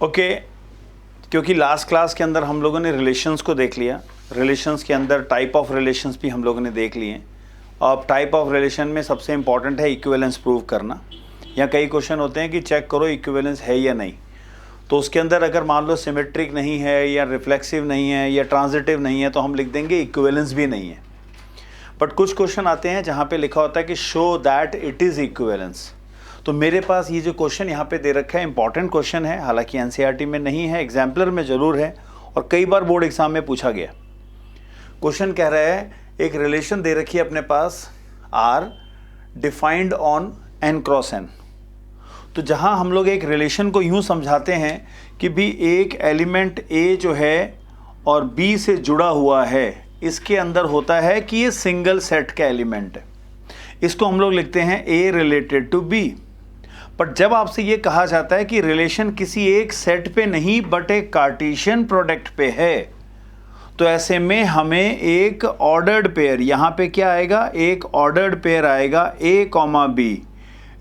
Okay, क्योंकि last class के अंदर हम लोगों ने रिलेशंस को देख लिया, रिलेशंस के अंदर टाइप ऑफ रिलेशंस भी हम लोगों ने देख लिए। अब टाइप ऑफ रिलेशन में सबसे इंपॉर्टेंट है इक्विवेलेंस प्रूव करना। या कई क्वेश्चन होते हैं कि चेक करो इक्विवेलेंस है या नहीं, तो उसके अंदर अगर मान लो सिमेट्रिक नहीं है या रिफ्लेक्सिव नहीं है या ट्रांजिटिव नहीं है तो हम लिख देंगे इक्विवेलेंस भी नहीं है। बट कुछ क्वेश्चन आते हैं जहाँ पे लिखा होता है कि show that it is equivalence. तो मेरे पास ये जो क्वेश्चन यहाँ पे दे रखा है इंपॉर्टेंट क्वेश्चन है, हालांकि एनसीईआरटी में नहीं है, एग्जाम्पलर में ज़रूर है और कई बार बोर्ड एग्जाम में पूछा गया। क्वेश्चन कह रहा है एक रिलेशन दे रखी है अपने पास R defined on N cross N. तो जहाँ हम लोग एक रिलेशन को यूँ समझाते हैं कि भी एक एलिमेंट ए जो है और बी से जुड़ा हुआ है, इसके अंदर होता है कि ये सिंगल सेट का एलिमेंट है। इसको हम लोग लिखते हैं ए रिलेटेड टू बी। बट जब आपसे ये कहा जाता है कि रिलेशन किसी एक सेट पे नहीं बट एक कार्टेशियन प्रोडक्ट पे है, तो ऐसे में हमें एक ऑर्डर्ड पेयर, यहाँ पे क्या आएगा, एक ऑर्डर्ड पेयर आएगा ए कॉमा बी,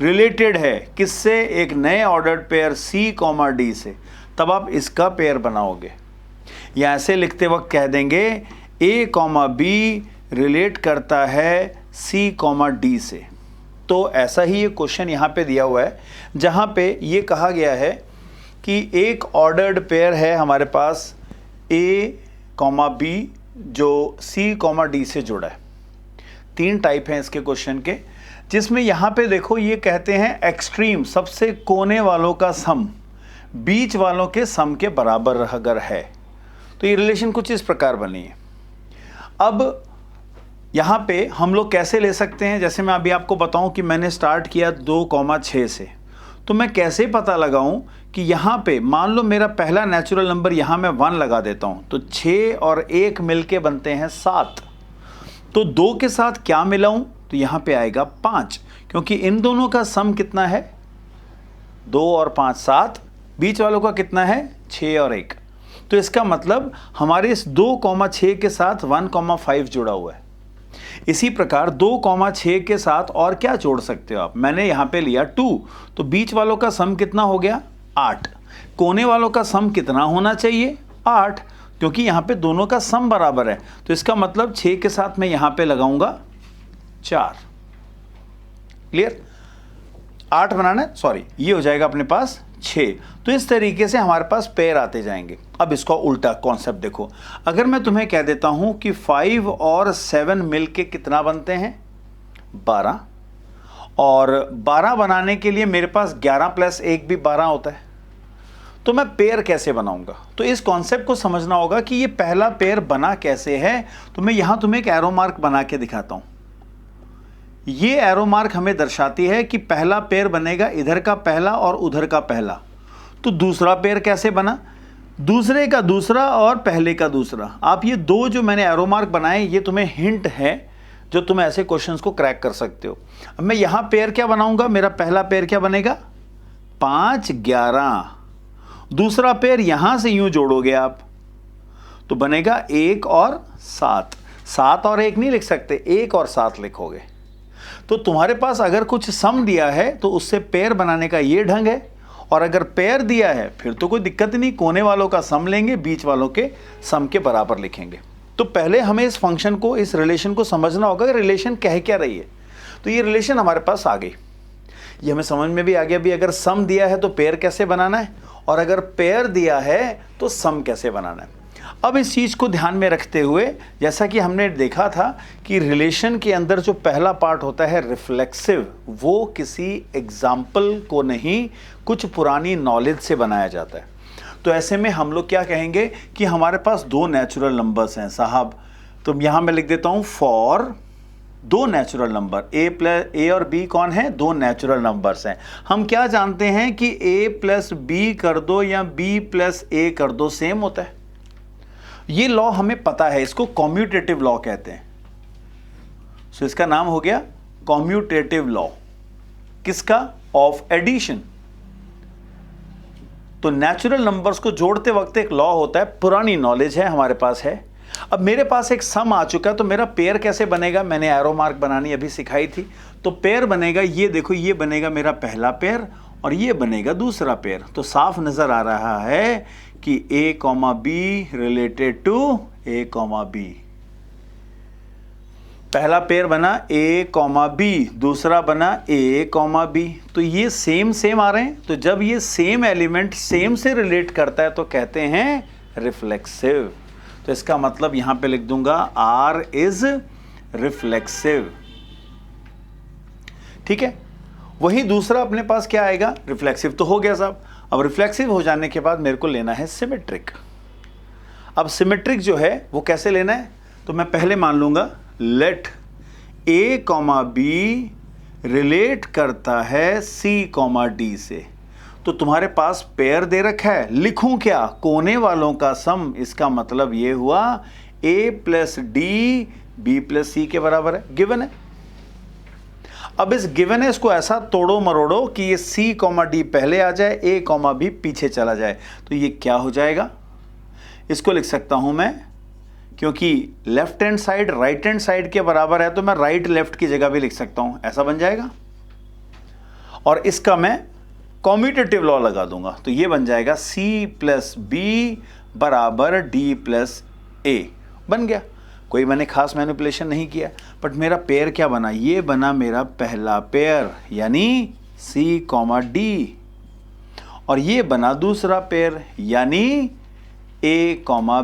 रिलेटेड है किससे, एक नए ordered pair C comma D से। तब आप इसका पेयर बनाओगे या ऐसे लिखते वक्त कह देंगे ए कॉमा बी रिलेट करता है सी कॉमा डी से। तो ऐसा ही ये क्वेश्चन यहाँ पे दिया हुआ है जहाँ पे ये कहा गया है कि एक ऑर्डर्ड पेयर है हमारे पास ए कॉमा बी जो सी कॉमा डी से जुड़ा है। तीन टाइप हैं इसके क्वेश्चन के, जिसमें यहाँ पे देखो ये कहते हैं एक्सट्रीम, सबसे कोने वालों का सम बीच वालों के सम के बराबर अगर है तो ये रिलेशन कुछ इस प्रकार बनी है। अब यहाँ पे हम लोग कैसे ले सकते हैं, जैसे मैं अभी आपको बताऊं कि मैंने स्टार्ट किया 2,6 से, तो मैं कैसे पता लगाऊं कि यहाँ पे मान लो मेरा पहला नेचुरल नंबर यहाँ मैं 1 लगा देता हूँ तो 6 और 1 मिलके बनते हैं 7। तो 2 के साथ क्या मिलाऊं, तो यहाँ पे आएगा 5, क्योंकि इन दोनों का सम कितना है 2 और 5 7, बीच वालों का कितना है 6 और 1। तो इसका मतलब हमारे इस 2,6 के साथ 1,5 जुड़ा हुआ है। इसी प्रकार 2,6 के साथ और क्या जोड़ सकते हो आप, मैंने यहाँ पे लिया 2, तो बीच वालों का सम कितना हो गया 8, कोने वालों का सम कितना होना चाहिए 8, क्योंकि यहाँ पे दोनों का सम बराबर है। तो इसका मतलब 6 के साथ मैं यहाँ पे लगाऊंगा 4। क्लियर, 8 बनाना है, सॉरी ये हो जाएगा अपने पास 6। तो इस तरीके से हमारे पास पेयर आते जाएंगे। अब इसका उल्टा कॉन्सेप्ट देखो, अगर मैं तुम्हें कह देता हूं कि 5 और 7 मिलके कितना बनते हैं 12, और 12 बनाने के लिए मेरे पास 11 + 1 भी 12 होता है, तो मैं पेयर कैसे बनाऊंगा। तो इस कॉन्सेप्ट को समझना होगा कि ये पहला पेयर बना कैसे है। तो मैं यहां तुम्हें एक एरो मार्क बना के दिखाता हूं। ये एरो मार्क हमें दर्शाती है कि पहला पेयर बनेगा इधर का पहला और उधर का पहला। तो दूसरा पेयर कैसे बना, दूसरे का दूसरा और पहले का दूसरा। आप ये दो जो मैंने एरो मार्क बनाए ये तुम्हें हिंट है जो तुम ऐसे क्वेश्चंस को क्रैक कर सकते हो। अब मैं यहाँ पेयर क्या बनाऊंगा, मेरा पहला पेयर क्या बनेगा 5 11, दूसरा पेयर यहां से यूं जोड़ोगे आप तो बनेगा 1 और 7। 7 और 1 नहीं लिख सकते, 1 और 7 लिखोगे। तो तुम्हारे पास अगर कुछ सम दिया है तो उससे पेयर बनाने का ये ढंग है, और अगर पेयर दिया है फिर तो कोई दिक्कत नहीं, कोने वालों का सम लेंगे, बीच वालों के सम के बराबर लिखेंगे। तो पहले हमें इस फंक्शन को, इस रिलेशन को समझना होगा कि रिलेशन कह क्या रही है। तो ये रिलेशन हमारे पास आ गई, ये हमें समझ में भी आ गया भी अगर सम दिया है तो पेयर कैसे बनाना है, और अगर पेयर दिया है तो सम कैसे बनाना है। अब इस चीज़ को ध्यान में रखते हुए, जैसा कि हमने देखा था कि रिलेशन के अंदर जो पहला पार्ट होता है रिफ्लेक्सिव, वो किसी एग्जाम्पल को नहीं कुछ पुरानी नॉलेज से बनाया जाता है। तो ऐसे में हम लोग क्या कहेंगे कि हमारे पास 2 नेचुरल नंबर्स हैं साहब, तो यहाँ मैं लिख देता हूँ फॉर 2 नेचुरल नंबर ए और बी कौन है, 2 नेचुरल नंबर्स हैं। हम क्या जानते हैं कि a + b कर दो या b + a कर दो सेम होता है। ये लॉ हमें पता है, इसको कॉम्यूटेटिव लॉ कहते हैं। सो इसका नाम हो गया कॉम्यूटेटिव लॉ, किसका, ऑफ एडिशन। तो नेचुरल नंबर्स को जोड़ते वक्त एक लॉ होता है, पुरानी नॉलेज है, हमारे पास है। अब मेरे पास एक सम आ चुका है, तो मेरा पेयर कैसे बनेगा, मैंने एरो मार्क बनानी अभी सिखाई थी। तो पेयर बनेगा, ये देखो ये बनेगा मेरा पहला पेयर और ये बनेगा दूसरा पेयर। तो साफ नजर आ रहा है कि A, B related to A, B। पहला पेयर बना A, B, दूसरा बना A, B। तो ये सेम सेम आ रहे हैं। तो जब ये सेम एलिमेंट सेम से रिलेट करता है तो कहते हैं रिफ्लेक्सिव। तो इसका मतलब यहां पे लिख दूंगा R इज रिफ्लेक्सिव। ठीक है, वही दूसरा अपने पास क्या आएगा, रिफ्लेक्सिव तो हो गया साहब। अब रिफ्लेक्सिव हो जाने के बाद मेरे को लेना है सिमेट्रिक। अब सिमेट्रिक जो है वो कैसे लेना है, तो मैं पहले मान लूंगा लेट A, B रिलेट करता है C, D से। तो तुम्हारे पास पेयर दे रखा है, लिखूं क्या, कोने वालों का सम। इसका मतलब ये हुआ A plus D B plus C के बराबर है, गिवन है। अब इस गिवन है इसको ऐसा तोड़ो मरोड़ो कि ये C, D पहले आ जाए, A, B पीछे चला जाए। तो ये क्या हो जाएगा, इसको लिख सकता हूं मैं, क्योंकि left hand side right hand side के बराबर है तो मैं राइट लेफ्ट की जगह भी लिख सकता हूं, ऐसा बन जाएगा। और इसका मैं कॉम्यूटेटिव लॉ लगा दूंगा, तो ये बन जाएगा C प्लस B बराबर D प्लस A। बन गया, कोई मैंने खास मैनिपुलेशन नहीं किया। बट मेरा पेयर क्या बना, ये बना मेरा पहला पेयर यानी C, D। और ये बना दूसरा पेयर यानी A,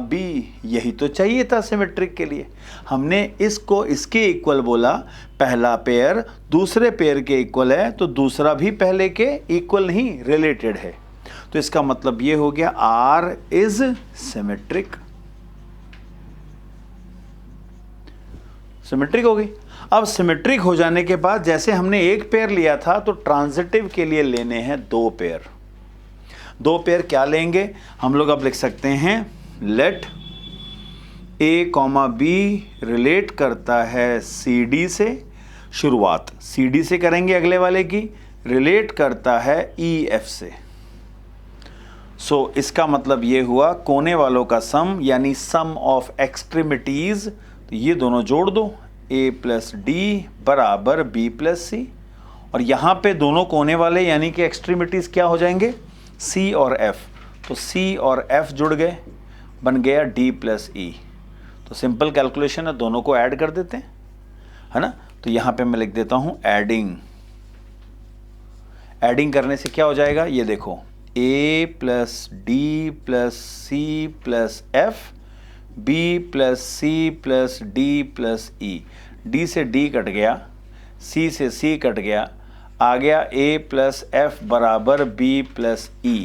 B। यही तो चाहिए था सिमेट्रिक के लिए। हमने इसको इसके इक्वल बोला, पहला पेयर दूसरे पेयर के इक्वल है तो दूसरा भी पहले के इक्वल नहीं, रिलेटेड है। तो इसका मतलब ये हो गया R इज सिमेट्रिक। सिमेट्रिक हो गई। अब सिमेट्रिक हो जाने के बाद जैसे हमने एक पेयर लिया था तो ट्रांजिटिव के लिए लेने हैं दो पेयर। दो पेयर क्या लेंगे हम लोग, अब लिख सकते हैं लेट A, B रिलेट करता है CD से, शुरुआत CD से करेंगे अगले वाले की, रिलेट करता है EF से। सो इसका मतलब ये हुआ कोने वालों का सम यानी सम ऑफ एक्सट्रीमिटीज। तो ये दोनों जोड़ दो, A प्लस D बराबर B प्लस C। और यहाँ पे दोनों कोने वाले यानी कि एक्सट्रीमिटीज क्या हो जाएंगे, C और F। तो C और F जुड़ गए, बन गया D प्लस E। तो सिंपल कैलकुलेशन है, दोनों को ऐड कर देते हैं, है ना। तो यहाँ पे मैं लिख देता हूँ एडिंग। एडिंग करने से क्या हो जाएगा, ये देखो A plus D plus C plus F, B plus C plus D plus E। D से D कट गया, C से C कट गया, आ गया A प्लस F बराबर B प्लस E।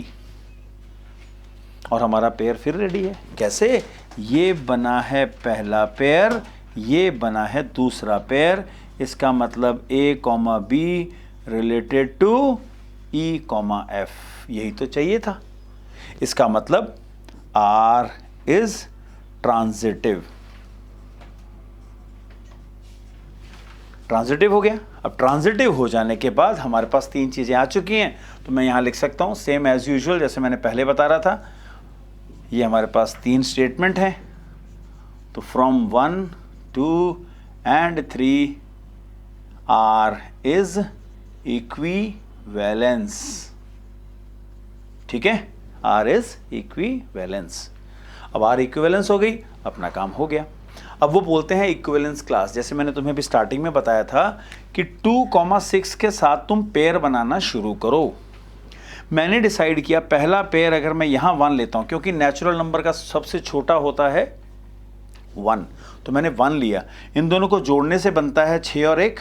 और हमारा पेयर फिर रेडी है। कैसे, ये बना है पहला पेयर, ये बना है दूसरा पेयर। इसका मतलब A, B related to E, F। यही तो चाहिए था। इसका मतलब R इज ट्रांजिटिव। ट्रांजिटिव हो गया। अब ट्रांजिटिव हो जाने के बाद हमारे पास तीन चीजें आ चुकी हैं, तो मैं यहां लिख सकता हूं सेम एज यूजुअल, जैसे मैंने पहले बता रहा था। ये हमारे पास तीन स्टेटमेंट हैं, तो from 1, 2 and 3 R is equivalence. ठीक है, R इज इक्विवेलेंस। अब R इक्विवेलेंस हो गई, अपना काम हो गया। अब वो बोलते हैं इक्विवेलेंस क्लास। जैसे मैंने तुम्हें भी स्टार्टिंग में बताया था कि 2,6 के साथ तुम पेयर बनाना शुरू करो। मैंने डिसाइड किया पहला पेयर अगर मैं यहाँ 1 लेता हूँ, क्योंकि नेचुरल नंबर का सबसे छोटा होता है 1, तो मैंने 1 लिया। इन दोनों को जोड़ने से बनता है 6 और 1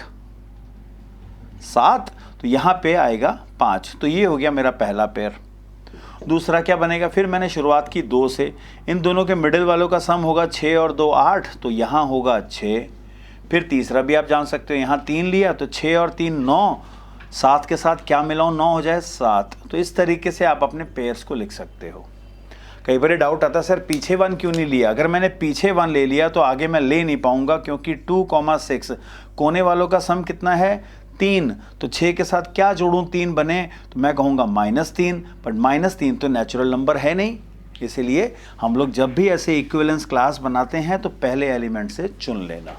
7, तो यहाँ पे आएगा 5। तो ये हो गया मेरा पहला पेयर। दूसरा क्या बनेगा, फिर मैंने शुरुआत की 2 से, इन दोनों के मिडिल वालों का सम होगा 6 और 2 8, तो यहाँ होगा 6। फिर तीसरा भी आप जान सकते हो, यहाँ 3 लिया तो 6 और 3 9, 7 के साथ क्या मिलाऊं, 9 हो जाए 7। तो इस तरीके से आप अपने पेयर्स को लिख सकते हो। कई बार डाउट आता है सर पीछे 1 क्यों नहीं लिया। अगर मैंने पीछे 1 ले लिया तो आगे मैं ले नहीं पाऊंगा, क्योंकि 2,6 कोने वालों का सम कितना है 3, तो 6 के साथ क्या जोड़ूं 3 बने, तो मैं कहूँगा -3, बट -3 तो नेचुरल नंबर है नहीं। इसीलिए हम लोग जब भी ऐसे इक्विवेलेंस क्लास बनाते हैं तो पहले एलिमेंट से चुन लेना।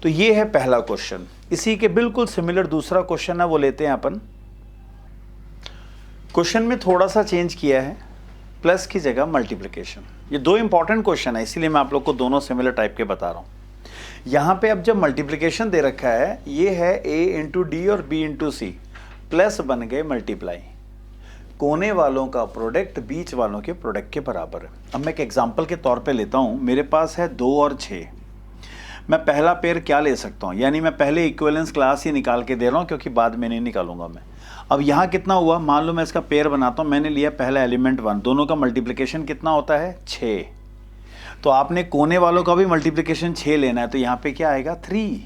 तो ये है पहला क्वेश्चन। इसी के बिल्कुल सिमिलर दूसरा क्वेश्चन है, वो लेते हैं अपन। क्वेश्चन में थोड़ा सा चेंज किया है, प्लस की जगह मल्टीप्लिकेशन। ये दो इंपॉर्टेंट क्वेश्चन है, इसीलिए मैं आप लोग को दोनों सिमिलर टाइप के बता रहा हूँ। यहाँ पे अब जब मल्टीप्लिकेशन दे रखा है, ये है a इंटू डी और b इंटू सी, प्लस बन गए मल्टीप्लाई। कोने वालों का प्रोडक्ट बीच वालों के प्रोडक्ट के बराबर है। अब मैं एक एग्जांपल के तौर पे लेता हूँ। मेरे पास है 2 और 6। मैं पहला पेयर क्या ले सकता हूँ, यानी मैं पहले इक्विवेलेंस क्लास ही निकाल के दे रहा हूँ, क्योंकि बाद में नहीं निकालूंगा मैं। अब यहाँ कितना हुआ, मान लो मैं इसका पेयर बनाता हूँ। मैंने लिया पहला एलिमेंट 1, दोनों का मल्टीप्लिकेशन कितना होता है 6। तो आपने कोने वालों का भी मल्टीप्लिकेशन 6 लेना है, तो यहाँ पे क्या आएगा 3,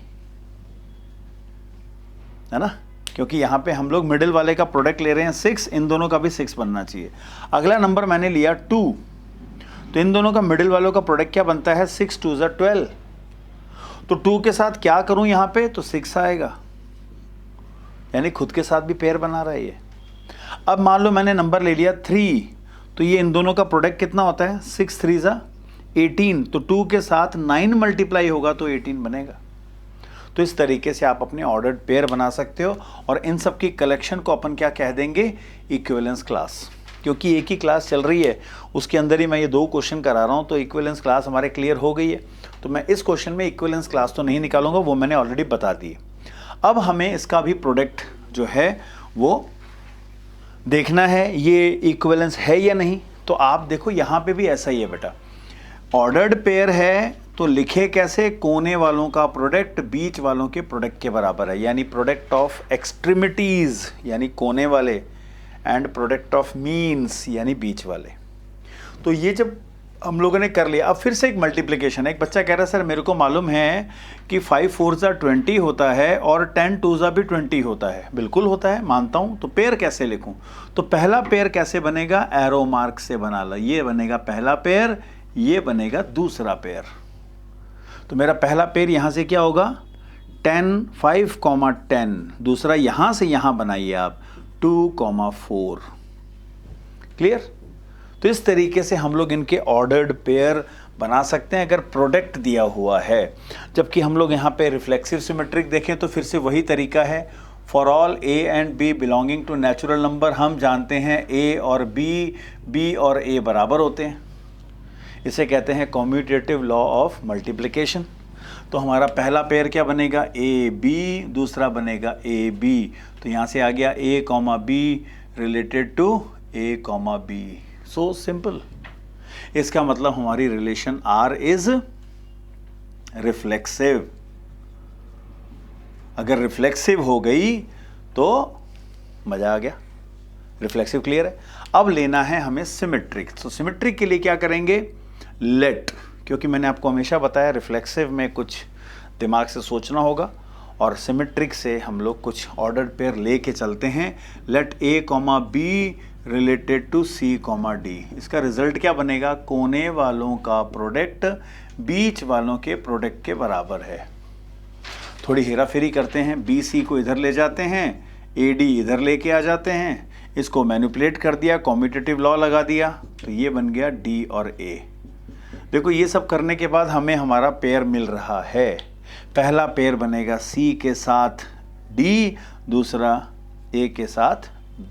है ना, क्योंकि यहाँ पे हम लोग मिडिल वाले का प्रोडक्ट ले रहे हैं 6, इन दोनों का भी 6 बनना चाहिए। अगला नंबर मैंने लिया 2, तो इन दोनों का मिडिल वालों का प्रोडक्ट क्या बनता है 6 2 = 12। तो 2 के साथ क्या करूं यहाँ पे, तो 6 आएगा, यानी खुद के साथ भी पेयर बना रहा है ये। अब मान लो मैंने नंबर ले लिया 3, तो ये इन दोनों का प्रोडक्ट कितना होता है 6 3 = 18, तो 2 के साथ 9 मल्टीप्लाई होगा तो 18 बनेगा। तो इस तरीके से आप अपने ऑर्डर्ड पेयर बना सकते हो, और इन सब की कलेक्शन को अपन क्या कह देंगे, इक्विवेलेंस क्लास। क्योंकि एक ही क्लास चल रही है, उसके अंदर ही मैं ये 2 क्वेश्चन करा रहा हूँ, तो इक्विवेलेंस क्लास हमारे क्लियर हो गई है। तो मैं इस क्वेश्चन में इक्विवेलेंस क्लास तो नहीं निकालूंगा, वो मैंने ऑलरेडी बता दी। अब हमें इसका भी प्रोडक्ट जो है वो देखना है, ये इक्विवेलेंस है या नहीं। तो आप देखो यहाँ पे भी ऐसा ही है बेटा, ऑर्डर्ड पेयर है तो लिखे कैसे, कोने वालों का प्रोडक्ट बीच वालों के प्रोडक्ट के बराबर है, यानी प्रोडक्ट ऑफ एक्सट्रीमिटीज यानी कोने वाले, एंड प्रोडक्ट ऑफ मीन्स यानी बीच वाले। तो ये जब हम लोगों ने कर लिया, अब फिर से एक मल्टीप्लिकेशन है। एक बच्चा कह रहा है सर मेरे को मालूम है कि 5 4 = 20 होता है और 10 2 भी 20 होता है। बिल्कुल होता है, मानता हूँ। तो पेयर कैसे लिखूं, तो पहला पेयर कैसे बनेगा, एरो मार्क से बना ला। ये बनेगा पहला पेयर, ये बनेगा दूसरा पेयर। तो मेरा पहला पेयर यहां से क्या होगा 10 5, 10, दूसरा यहां से यहां बनाइए आप 2, 4। क्लियर। तो इस तरीके से हम लोग इनके ऑर्डर्ड पेयर बना सकते हैं अगर प्रोडक्ट दिया हुआ है। जबकि हम लोग यहाँ पे रिफ्लेक्सिव सिमेट्रिक देखें तो फिर से वही तरीका है। For all a and b belonging to natural number, हम जानते हैं a और b और a बराबर होते हैं। इसे कहते हैं कॉम्यूटेटिव लॉ ऑफ मल्टीप्लिकेशन। तो हमारा पहला पेयर क्या बनेगा a b, दूसरा बनेगा a b। तो यहाँ से आ गया a, b related to a, b। So simple. इसका मतलब हमारी रिलेशन R इज रिफ्लेक्सिव। अगर रिफ्लेक्सिव हो गई तो मजा आ गया। रिफ्लेक्सिव क्लियर है। अब लेना है हमें सिमेट्रिक। तो सिमेट्रिक के लिए क्या करेंगे, लेट, क्योंकि मैंने आपको हमेशा बताया रिफ्लेक्सिव में कुछ दिमाग से सोचना होगा, और सिमेट्रिक से हम लोग कुछ ऑर्डर्ड पेयर लेके चलते हैं। Let a, b related to c, d। इसका रिजल्ट क्या बनेगा, कोने वालों का प्रोडक्ट बीच वालों के प्रोडक्ट के बराबर है। थोड़ी हेरा फेरी करते हैं, BC को इधर ले जाते हैं, AD इधर लेके आ जाते हैं, इसको मैनिपुलेट कर दिया, कॉम्यूटेटिव लॉ लगा दिया, तो ये बन गया D और A। देखो ये सब करने के बाद हमें हमारा पेयर मिल रहा है। पहला पेयर बनेगा C के साथ D, दूसरा A के साथ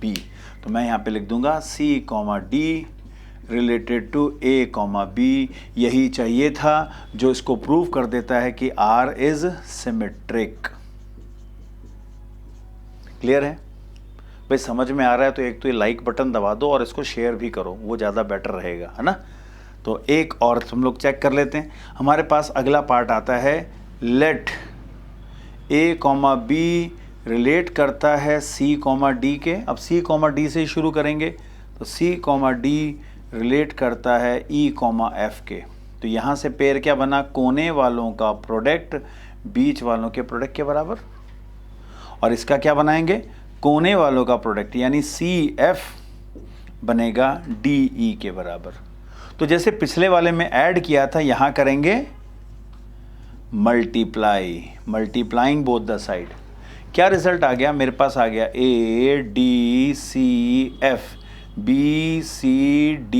B। तो मैं यहाँ पे लिख दूंगा C, D related to A, B। यही चाहिए था जो इसको प्रूव कर देता है कि R इज सिमेट्रिक। क्लियर है भाई, समझ में आ रहा है तो एक तो ये लाइक बटन दबा दो और इसको शेयर भी करो, वो ज़्यादा बेटर रहेगा, है ना। तो एक और हम लोग चेक कर लेते हैं। हमारे पास अगला पार्ट आता है, लेट A, B रिलेट करता है C, D के। अब C, D से ही शुरू करेंगे, तो C, D रिलेट करता है E, F के। तो यहाँ से पेयर क्या बना, कोने वालों का प्रोडक्ट बीच वालों के प्रोडक्ट के बराबर। और इसका क्या बनाएंगे, कोने वालों का प्रोडक्ट यानी CF बनेगा DE के बराबर। तो जैसे पिछले वाले में ऐड किया था, यहाँ करेंगे मल्टीप्लाइंग बोथ द साइड। क्या रिजल्ट आ गया, मेरे पास आ गया A, D, C, F, B, C, D,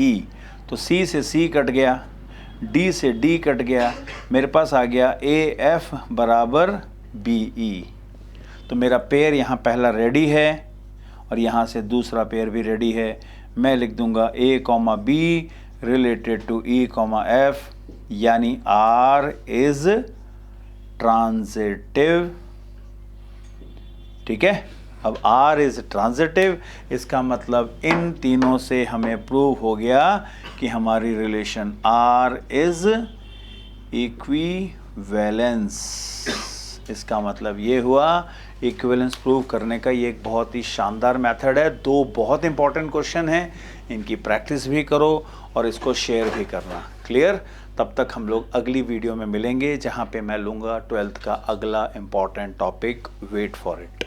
E। तो C से C कट गया, D से D कट गया, मेरे पास आ गया AF बराबर BE। तो मेरा पेयर यहाँ पहला रेडी है, और यहाँ से दूसरा पेयर भी रेडी है। मैं लिख दूंगा A, B related to E, F, यानी R इज ट्रांजिटिव। ठीक है, अब R इज ट्रांजिटिव, इसका मतलब इन तीनों से हमें प्रूव हो गया कि हमारी रिलेशन R इज इक्विवेलेंस। इसका मतलब ये हुआ इक्विवेलेंस प्रूव करने का ये एक बहुत ही शानदार मेथड है। दो बहुत इंपॉर्टेंट क्वेश्चन हैं, इनकी प्रैक्टिस भी करो और इसको शेयर भी करना। क्लियर? तब तक हम लोग अगली वीडियो में मिलेंगे जहाँ पे मैं लूँगा 12th का अगला important topic. Wait for it.